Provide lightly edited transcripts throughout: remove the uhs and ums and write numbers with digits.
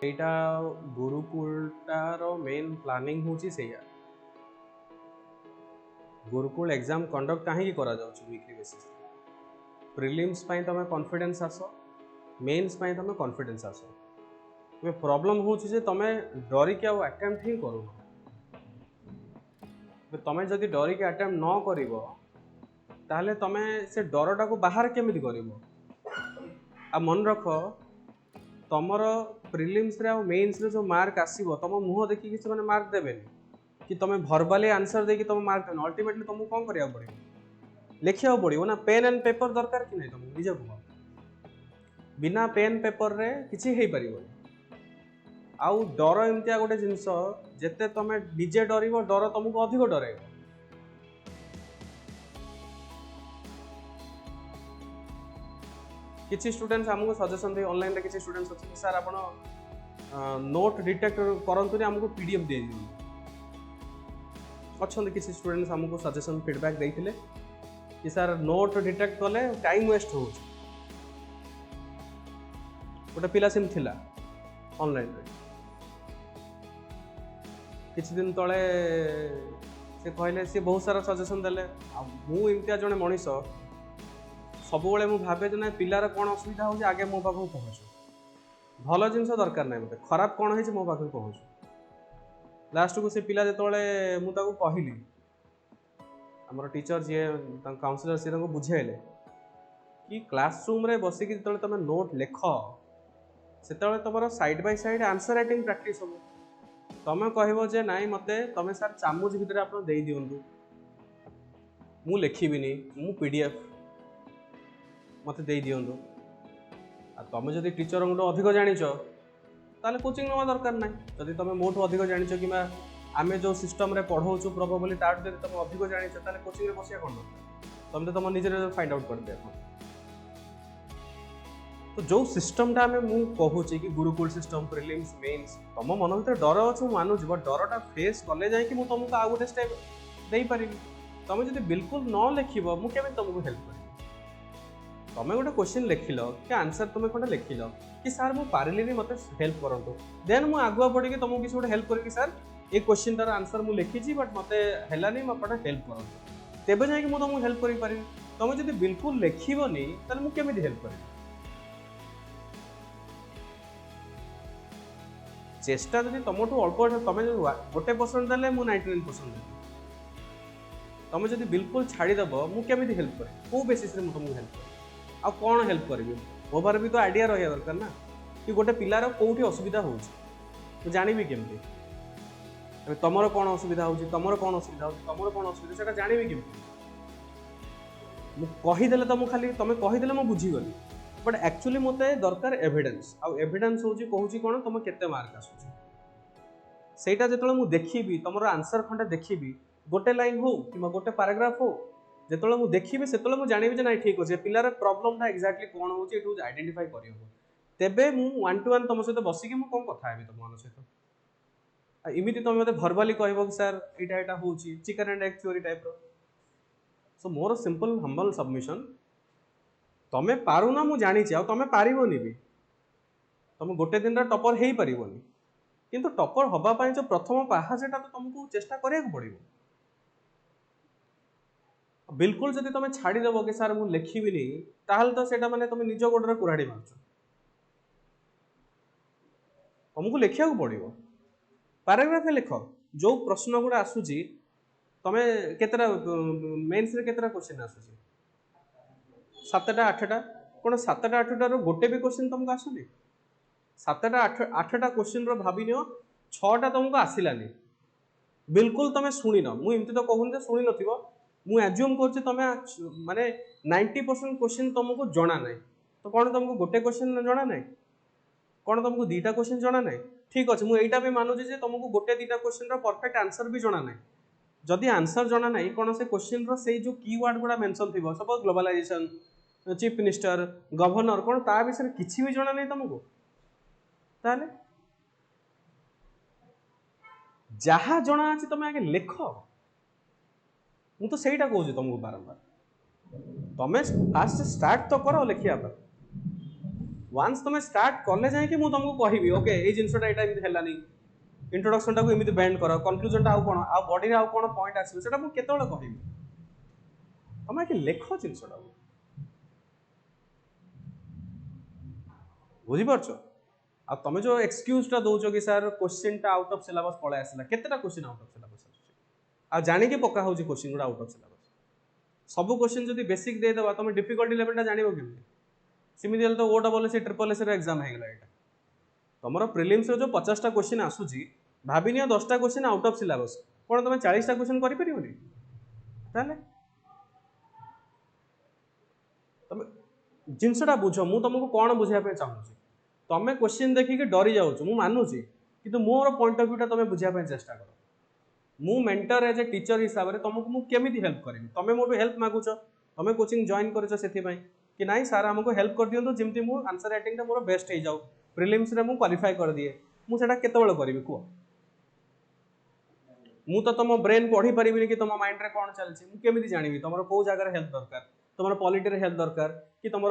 एटा गुरुकुलटार main planning होची सेया Gurukul exam conduct कहीं करा जाउछ वीकली बेसिस प्रीलिम्स पई तमे कॉन्फिडेंस आसो मेंस पई तमे कॉन्फिडेंस आसो ये प्रॉब्लम होची जे तमे डरी के अटेम्प्ट ही करू तमे जदि डरी के अटेम्प्ट न करिवो ताहले तमे से डरटा को बाहर केमिति करिवो आ मन रख तमर प्रीलिम्स रे आ मेंस रे जो मार्क आसीबो तम मुह देखि कि माने मार्क देबेनी कि तमे भर्बाली आंसर देकी तम मार्क देन अल्टीमेटली तुमको कोन करिया पड़िबो लिखिया पड़िबो ना पेन एंड पेपर दरकार कि नै तुमको निजे कुह बिना पेन पेपर रे किछि हेई परिबो आउ डर एमतिया गोटे जिंस जेते तमे निजे डरिबो डर तुमको अधिक डराइबो किसी स्टूडेंट्स आमको सजेशन दे ऑनलाइन रे किसी स्टूडेंट्स अछि सर आपण नोट डिटेक्ट करंतु ने हमको पीडीएफ दे दियो अच्छे किसी स्टूडेंट्स हमको सजेशन फीडबैक देइथिले कि सर नोट डिटेक्ट कले टाइम वेस्ट हो गोटे पिला सिम थिला ऑनलाइन रे किछि दिन तळे से कहले से बहुत सारा सजेशन देले मु इम्तिया जने मनीष सब मु भावे जे ना पिलार कौन असुविधा हो आगे मो पाखु पहुँचु भल जिनस दरकार ना मत खराब कौन है मो पाखु पहुँचु लास्ट को से पिला जो मुझे कहली आमर टीचर जी काउंसलर सी बुझेले कि क्लासरूम रे बसिक जो तुम नोट लेख से तुम side by side answer writing practice हम तुम कह जे नाई मते तुम सर चामुच भितर आप दे दिंतु मु लिखिबिनी मु पीडीएफ मत दे दिंतु तुम जब टीचर अधिक जाच ताले कोचिंग नवा दरकार ना जदि तुम मोठू अधिक जाच कि आम जो सिस्टम रे पढ़ाऊँ प्रोबेबली तार जब तुम अधिक जाच ताले कोचिंग रे बसिया कौन तुम तो तुम निजे फाइंड आउट कर दिया तो जो सिस्टम टा मु कहूँ कि गुरुकुल सिस्टम प्रीलिम्स मेंस तुम मन भर डर अच्छे मानुच बट डरटा फेस कले जाए मुझे तुमको आउ गोटे स्टेप दे पारि तुम जब बिल्कुल न लिख मुझे तुमको हेल्प कर तुम गोटे क्वेश्चन लिखिल कि आंसर तुम कौन लिखिल कि सर मुझे पारिली मत हेल्प करूँ देन मुझे आगुआ पड़ी तुमको किसी गोटे हेल्प करी सर ये क्वेश्चन तार आंसर मुझे लिखी बट मत है मुझे हेल्प करूँ तेज जाए मुझे तुमको हेल्प करें तुम जब बिल्कुल लिखनी तो मुझे केमी हेल्प करी चेष्टा जब तुम अल्प तुम गोटे परसेंट देले मुझे 99% देवी तुम जब बिल्कुल छाड़ीदेव मुझे हेल्प करें कौ बेसीस तुमको हेल्प करें आ कौन हेल्प करी मो पार भी तो आइडिया रहा दरकार ना कि गोटे पिलार कौटी असुविधा हो जानी केमती तुमर कौन असुविधा हो तुमर कौन असुविधा हो तुमर कौन असुविधा से जानी केमती कहीदेले तो खाली तुम कहीदेले मुझे बुझीगली बट एक्चुअली मत दरकार एविडेंस आउ एविडेंस हूँ कहूँ कौन तुम केते मार्क आसुटा जो मुझे देखी तुम आंसर खंडे देखी गोटे लाइन हो कि गोटे पैराग्राफ हो जो मुझे देखी से मुझे जानवी ना ठीक अच्छे पिलार प्रॉब्लम एक्जाक्टली कौन हो आइडेंटिफाई कर तेबे मु 1 to 1 तुम सहित बसिकी मुझे कौन कथा है तुम सहित इमिति तुम मत भर्बाली कह कि सर यहाँ हूँ chicken and egg theory type so more simple humble submission तुम पारुना मु जानी तुम पारबनी भी तुम गोटे दिन टपर हो पारबनी किंतु टपर हवापाई जो प्रथम पाहाचटा तो तुमको चेष्टा करा पड़ो बिल्कुल जब तुम छाड़देव कि सर मुझे लिखिबिनी ताहले तो सेटा माने तुम निज गोड़े कुराड़ी मार्च तुमको लिखा पड़ो पैराग्राफ लिख जो प्रश्न गुड़ा आसूची तुम केतरा मेन्स रे केतरा क्वेश्चन आसूची 7टा 8टा कौन 7टा 8टार गोटे भी क्वेश्चन तुमको आसुनी 7टा 8टा क्वेश्चन रो भाभी नियो 6टा तुमको आसिलानी बिल्कुल तुम शुणी न मुझे तो कहूनी शुणी नथिबो मु एज्यूम करछि तुम माने 90% क्वेश्चन तुमको जना ना तो कौन तुमको गोटे क्वेश्चन जना ना कौन तुमको 2टा क्वेश्चन जना ना ठीक अच्छे मुझे भी मानुछि जे तुमको गोटे 2टा क्वेश्चन परफेक्ट आंसर भी जना ना जदि आंसर जना ना कौन से क्वेश्चन रो से जो कीवर्ड गुड़ा मेंशन थी suppose globalization chief minister governor कौन ता विषय किसी भी जना नहीं तुमको ताले जहाँ जना अच्छे तुम आगे लिख मु तो सहीटा कहूँ तुमको बारंबार तुम फास्ट स्टार्ट तो कर लिखिया पर वन्स तुम स्टार्ट कले जाए कि मुझे तुमको कहबी ओके ये जिनसटा यहाँ एमती है इंट्रोडक्शन टाक एमती बेंड कर कनक्लूजन टा कौन आ बॉडी रे कौन पॉइंट आसो सेटा मुझे केतବେଳେ कहबी तुम कि लेख जिनसटा बुझीपार आ तुम जो एक्सक्यूज टा दौच कि सर क्वेश्चन टा आउट ऑफ सिलेबस पळे आसला केतेटा क्वेश्चन आउट ऑफ सिलेबस आ जानी कि पक्का होची क्वेश्चन गुडा आउट ऑफ सिलेबस सब क्वेश्चन जदी बेसिक दे दबा तुम डिफिकल्टी लेवल टा जानिबो केमती सिमिति तो ओ डबल एस ट्रिपल एस रे एग्जाम हे गला एटा तुमरो प्रीलिम्स रे जो 50 टा क्वेश्चन आसुची भाबिनिया 10 टा क्वेश्चन आउट ऑफ सिलेबस कोन तुम 40 टा क्वेश्चन करि परिबोनी ताले तुम जिनसटा बुझ मु तुमको कोन बुझिया पे चाहूची तुम क्वेश्चन देखिक डरी जाऊँ मु मानुची कि मोर पॉइंट ऑफ व्यू तुम बुझापी चेष्टा कर मु मेंटर एज ए टीचर हिसाब से तुमको मुझे केमी हेल्प करी तुम मोटू हेल्प मागुच तुम कोचिंग जॉइन कर कि नाई सार आमको हेल्प कर दिखाँ जमी मुझे आंसर राइटिंग मोर बेस्ट हो जाऊ प्रिलिम्स रे मु क्वालिफाई कर दिए मुझे केतବେଳେ करी कह मु तो तुम ब्रेन पढ़ी पारि कि तुम माइंड रे कौन चलती मुझे जानी तुम कौ जगह हेल्प दरकार तुम पॉलिटी रे हेल्प दरकार कि तुम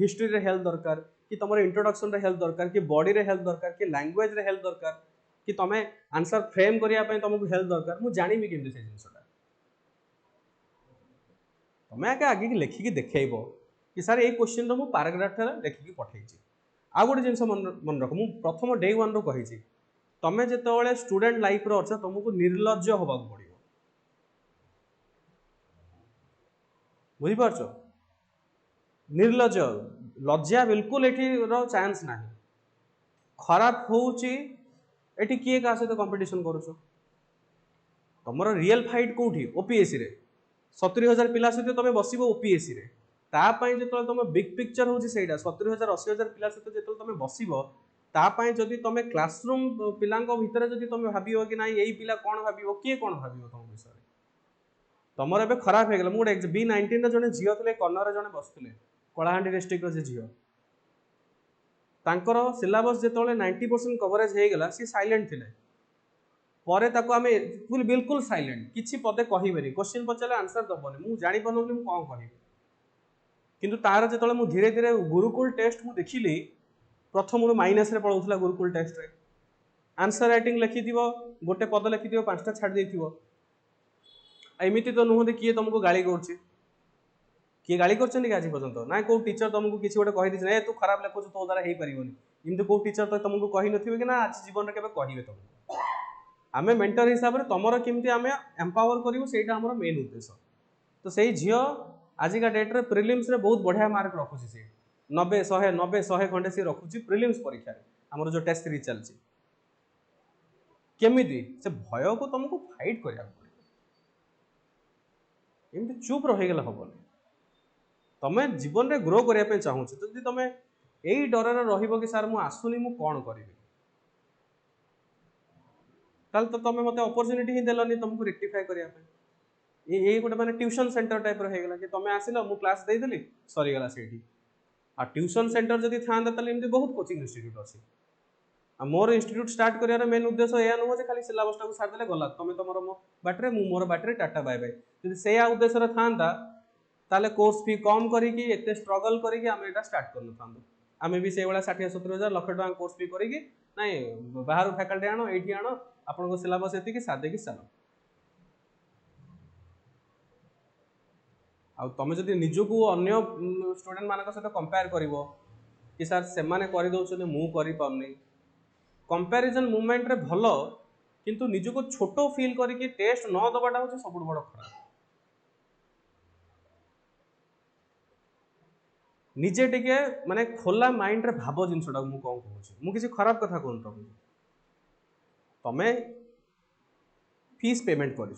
हिस्ट्री रे हेल्प दरकार कि तुम इंट्रोडक्शन रे हेल्प दरकार कि बॉडी रे हेल्प दरकार कि लैंग्वेज रे हेल्प दरकार कि तुम आंसर फ्रेम करने तुमको हेल्प दरकार मुझे जानी केमती से जिनसटा तुम आगे आगे लिखिकी देखब कि सर ये क्वेश्चन तो मुझे पैराग्राफ लिखिकी पठे आ गोटे जिन मन रख मुझे प्रथम डे वन रू कही तुम जो स्टूडेंट लाइफ रो अच्छ तुमको निर्लज्ज होगा पड़ो बुझीपार निर्लज लज्जा बिल्कुल ये चांस ना खराब होची एटी किए का सहित कंपटीशन करुच तुम रियल फाइट कौटी ओपीएससी रे 70,000 पिला सहित तुम बस ओपीएससी रे तापाई जो तुम बिग पिक्चर हूँ से 70,000 80,000 पिला सहित जो तुम बस तापाई जदि तुम क्लासरूम पिला भितर जदि तुम भाव कि ना यही पिला कौन भाव किए कौन भाव तुम विषय तुम ए खराब हो गला मुझे B19 जड़े झील थे कर्णर जड़े बसुले कलाहांडी डिस्ट्रिक्ट से झील तांकर सिलेबस जो 90% कवरेज हो गला सी साइलेंट थे पर आम बिल्कुल साइलेंट किसी पदे कहबे क्वेश्चन पचारे आंसर दबनी मुझे जापार मुझे कौन कह किंतु तार जो मुझे धीरे धीरे गुरुकुल टेस्ट मुझे देखिली प्रथम माइनस रे पड़ाऊला गुरुकुल टेस्ट रे आंसर राइटिंग लिखि गोटे पद लिखि 5टा छाड़ देथिबो एमती तो नुहति किए तुमको गाड़ी कर किए गाड़ी कर आज पर्यंत ना कौ टीचर तुमको किसी गोटे कही तू खराब लिखुच तो द्वारा हो पारन इमती कौ टीचर तो तुमको कही नथिबे कि ना आज जीवन में केबे कहिबे तुमको आमे मेंटर हिसाब से तुमर केमती आमे एम्पावर करिवो सेटा हमर मेन उद्देश्य तो सही झियो आजिका डेट रे प्रीलिम्स रे बहुत बढ़िया मार्क रखुची से 90 100 खंडे से रखुची प्रीलिम्स परीक्षा रे हमर जो टेस्ट सीरीज चलची केमिति से भय को तुमको फाइट करिया एमती चुप रहीगला हेनी तुम जीवन में ग्रो करने चाहूँ जदि तुम यही डर रही कि सार मुझे आसुनी मुझे कौन करी तो तुम मत अपरच्युनिटी ही देलनी तुमको रेक्टिफाई करने ये गोटे मैंने ट्यूशन सेंटर टाइप रहीगला कि तुम आसिल मु क्लास देदेली सरीगला से आ ट्यूशन सेंटर जब था एमती बहुत कोचिंग इंस्टीट्यूट अच्छी मोर इंस्टीट्यूट स्टार्ट कर मेन उद्देश्य यह नुह खाली सिलेबस टाक सारिदे गला तुम तुम मो बाटे मु मोर बाटे टाटा बाय बाय जब से उद्देश्य था ताले कोर्स फी कम करिकी एते स्ट्रगल करिकी आमे एटा स्टार्ट करन थांदो आमे भी से वाला 60-70,000 लाख टका कोर्स फी करिकी नाही बाहर फैकल्टी आनो एठी आनो आपन को सिलेबस एति कि सादे कि चलो आ तुम जदि निजको अन्य स्टूडेंट मानक सहित कंपेयर करिवो कि सर से माने करि दउछन मु करि पाउनी कंपैरिजन मूवमेंट रे भलो किंतु निजको छोटो फील करिकी टेस्ट न दबाटा होचे सबुठ बड़ खराब निजे टिके माने खोला माइंड रे भाव जिनसटा मु कौन कहूँ मु किसी खराब कथा कहूँ तुम तमें फीस पेमेंट कर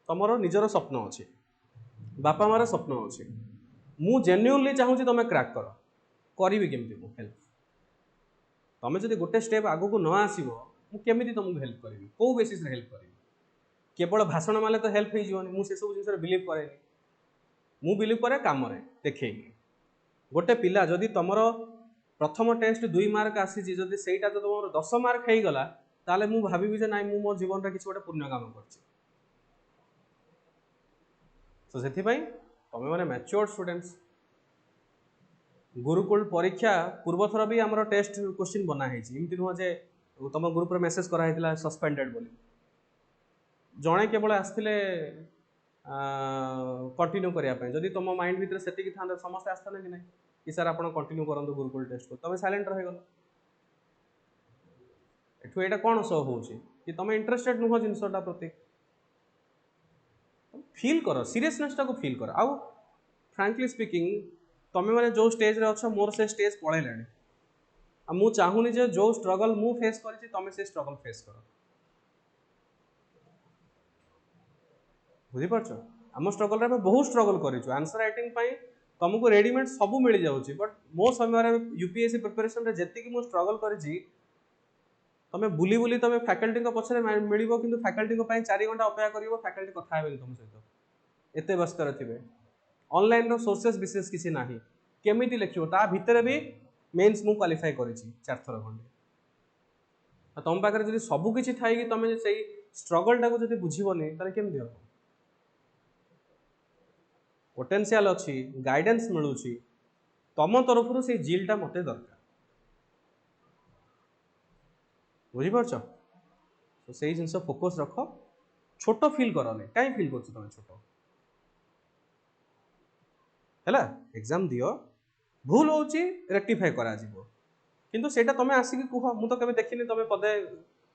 तुमर निजर स्वप्न अच्छे बापा मार स्वप्न अच्छे मु जेन्युइनली चाहूँ तुम क्रैक करी केमती मु हेल्प तुम जब गोटे स्टेप आगु को न आसो मुझे तुमको हेल्प करी कौ बेसिस रे हेल्प करी केवल भाषण माले तो हेल्प हो मुझे सब जिन बिलीव करे मु बिलीव करे कम देखे गोटे पिला जदि तुमर प्रथम टेस्ट 2 मार्क आसी जदि सेटा तो तुम 10 मार्क हो गला ताले मु भाबी जे नाइ मु मो जीवन रे किछ गोटे पुण्य काम करछि तो सेथि पई तमे माने मैच्योर स्टूडेंट्स गुरुकुल परीक्षा पूर्व थर भी आमर टेस्ट क्वेश्चन बनाई एमती नुह जे तुम ग्रुप रे मेसेज कराइला सस्पेंडेड बोली जड़े केवल आसते कंटिन्यू करने जदि तुम माइंड भितर से था समस्त आसता कि ना कि सर आप कंटिन्यू करूँ गुरुकुल टेस्ट को तुम साइलेंट रहीगल एठू एटा कौन सो हो कि तुम इंटरेस्टेड नुह जिनसटा प्रति फील कर सीरियसनेस टाको फील कर आउ फ्रांकली स्पीकिंग तुम मैंने जो स्टेज रे अच्छा मोर से स्टेज पलैलानी मु चाहूनी जे जो स्ट्रगल मु फेस करी तुम से स्ट्रगल फेस कर बुझीपार आम स्ट्रगल रे बहुत स्ट्रगल कर आंसर राइटिंग तुमको रेडीमेड सब मिल जाऊँगी बट मो समय यूपीएससी प्रिपरेशन रे जेतिकी मु स्ट्रगल करी तुम बुली बुली तुम फैकल्टी पछरे मिल कि फैकल्टी 4 घंटा अपेक्षा कर फैकल्टी कथा तुम सहित एत व्यस्त थे ऑनलाइन रो सोर्सेस विशेष किसी ना केमी लिखो ता भितर भी मेन्स मु क्वालिफाई कर 4 थर खंडे तुम पाखे जब सबकि थी तुम से स्ट्रगल टाक जब बुझीबनी केमती हम पोटेंशियल अच्छी गाइडेंस मिलूँ तुम तरफ से जिलटा मत दरकार बुझीपार तो से जिन फोकस रख छोट फील करने कहीं फील कर तुम छोट है एग्जाम दियो भूल हो रेक्टिफाई करा किंतु सेटा तुम आसिक कह मुझे तो देखनी तुम पदे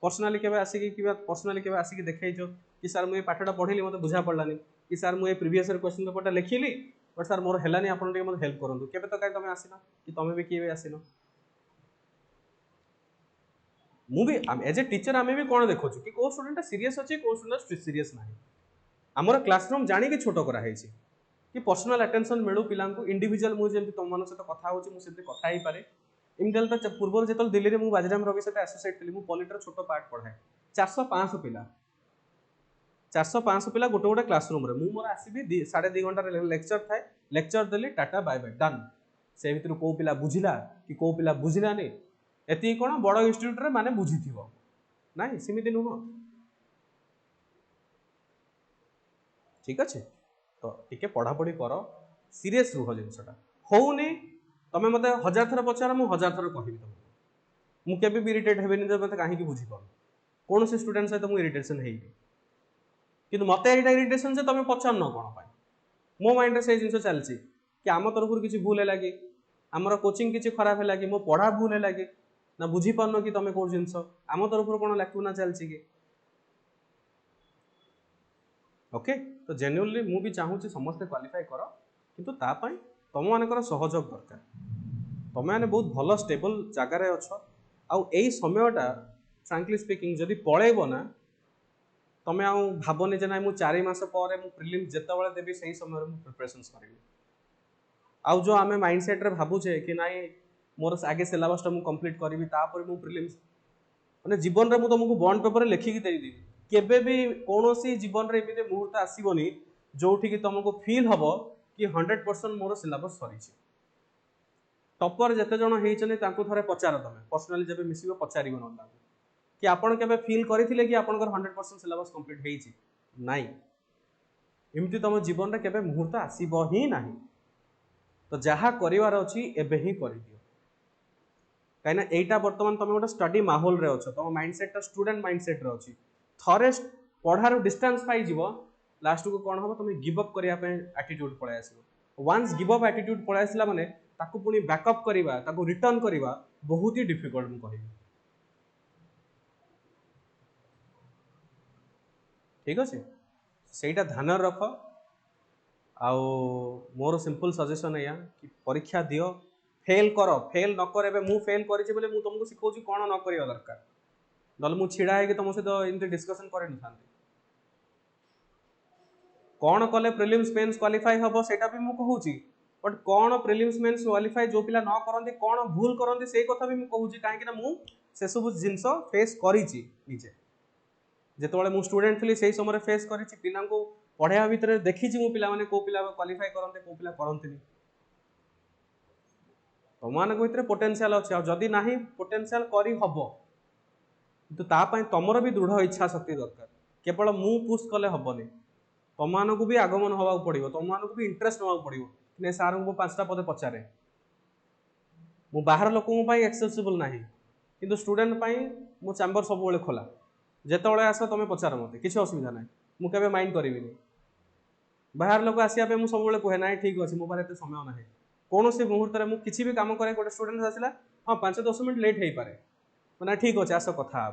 पर्सनाली केवे आसिक पर्सनाली केवे आसिक देखो कि सर मुझे पाठटा पढ़ी मत बुझा पड़लानी कि सर मुझे प्रीवियस क्वेश्चन पेपर लिखिली बट सर मोर है आप मत हेल्प करूँ केवे तो कहीं तुम आसन कि तुम भी किए आसन मुझे एज ए टीचर आम भी कौन देखु कि कौ स्टूडेंट सीरीयस अच्छी कौ स्टूडेंट सीरीयस ना आमर क्लासरूम जाणी छोट कराई कि पर्सनल अटेंशन मिलू पिला इंडिविजुअल मुझे तुम मान सहित कथा होती कथा ही पारे इमती तो पूर्व जो दिल्ली में बाजीराम रवि सहित एसोसिएट थी पॉलिटर छोट पार्ट पढ़ाए 400-500 पिला 400-500 पिला गोटे गोटे क्लासरूम रे मोर आसबि 2.5 घंटा लेक्चर थाए लेक्चर देली टाटा बाय बाय डन से भितर कौ पिला बुझिला कि कौ पिला बुझिलानी एति कौन बड़ इंस्टीट्यूट रे माने बुझीथिबो नाइ सेमिति नुह ठीक अच्छे तो टिके पढ़ा पढ़ी कर सीरियस रुह जिनसटा होउनी तुम मत 1000 थर पचार मु 1000 थर कहबी तुमको मु केबे भी इरिटेट हेबेनी जे मते काहे कि बुझी पार कौन से स्टूडेंट सहित मु इरिटेशन हेइबी किंतु मते एटा इरिटेशन जे तुम पचार न कोन पाए मो माइंड रे से जिनस चलची कि आम तरफ किसी भूल है लगी आमर कोचिंग किसी खराब है लगी मो पढ़ा भूल है लगी ना बुझी पारन कि तुम कौ जिनस आम तरफ कौन लाकुना चलची कि ओके तो जेन्युइनली मु भी चाहूँगी समस्ते क्वालिफाई कर किंतु तापाई तुम मानकर सहयोग दरकार तुम मैंने बहुत भल स्टेबल जगार अच्छ आउ यही समयटा फ्रांकली स्पीकिंग जदि पलैब ना तुम आउ भावनी जे ना मु 4 मास पर प्रिलिम जिते देवी से समय प्रिपरेशन करी आउ जो आम माइंडसेट रे भावुचे कि नाई मोर आगे सिलेबसटा मु कंप्लीट करी तापर मु प्रिलिम्स माने जीवन रे मु तुमको बॉन्ड पेपर लिखिकी देदेवी केबे भी कौन सी जीवन रे एमती मुहूर्त आसबनी जो तुमको फील हम कि 100% मोर सिलेबस सरी टपर जिते जन होती थे पचार तुम पर्सनाली जब मिस पचार ना कि आपड़ के फील करते कि आप 100% सिलेबस कंप्लीट होती नाई एमती तुम जीवन में केवे मुहूर्त आसब ही ना तो जहाँ करार अच्छी एबे ही कर दियो कहीं एटा बर्तमान तुम गोटे स्टडी माहौल रे अच्छ तुम माइंडसेट स्टूडेंट माइंडसेट रे अच्छी थरे पढ़ार डिस्टेंस पाई लास्ट को कौन हम तुम गिव अप करने एटीट्यूड पलि आस वन्स गिव अप एटीट्यूड पलि आसला माने ताकू पुणी बैकअप करवा ताकू रिटर्न करवा बहुत ही डिफिकल्ट मु कहि ठीक अच्छे सेटा ध्यान रख आउ मोर सिंपल सजेशन या कि परीक्षा दियो फेल कर फेल न कर मु फेल करी बोले मु तुमको सिखाऊँ कौन न कर दरकार नल मु छिड़ा है तुम सहित एमती डिस्कसन करे न था कौन कले प्रिलिम्स मेंस क्वालिफाई हम सेटा भी मु कहूची बट कौन प्रिलिम्स मेंस क्वालिफाई जो पिला न करंती कौन भूल करंती से कथा भी मु कहूची काहे कि मु से सब जिंस फेस करिची निजे जेतबेले मु स्टूडेंट थी से समय फेस करिची पिला को पढ़ाया भितर देखी मु पिला माने को पिला क्वालिफाई करंते को पिला करंती तुम मान भीतर पोटेंशियल अच्छे जदि ना पोटेंशियल करी हबो तो तापाई तुमर भी दृढ़ इच्छा शक्ति दरकार केवल मु पुश कले हेनी तुम भी आगमन हवा पड़ो तुम भी इंटरेस्ट ना पड़ो सार को 5टा पदे पचारे मु बाहर लोकों पाई एक्सेसिबल नाही किंतु स्टूडेंट पाई मो चैम्बर सब बेले खोला जेतबेले आस तुम पचार मत किसी असुविधा ना मुझे माइंड करी बाहर लोक आसिया पे सब बेले कहे ना ठीक अच्छे मो पास एत समय ना कौन से मुहूर्त में किसी भी काम करे गोटे स्टूडेंट आसला हाँ 5-10 मिनट लेट हो पारे ना ठीक अच्छे आस कथा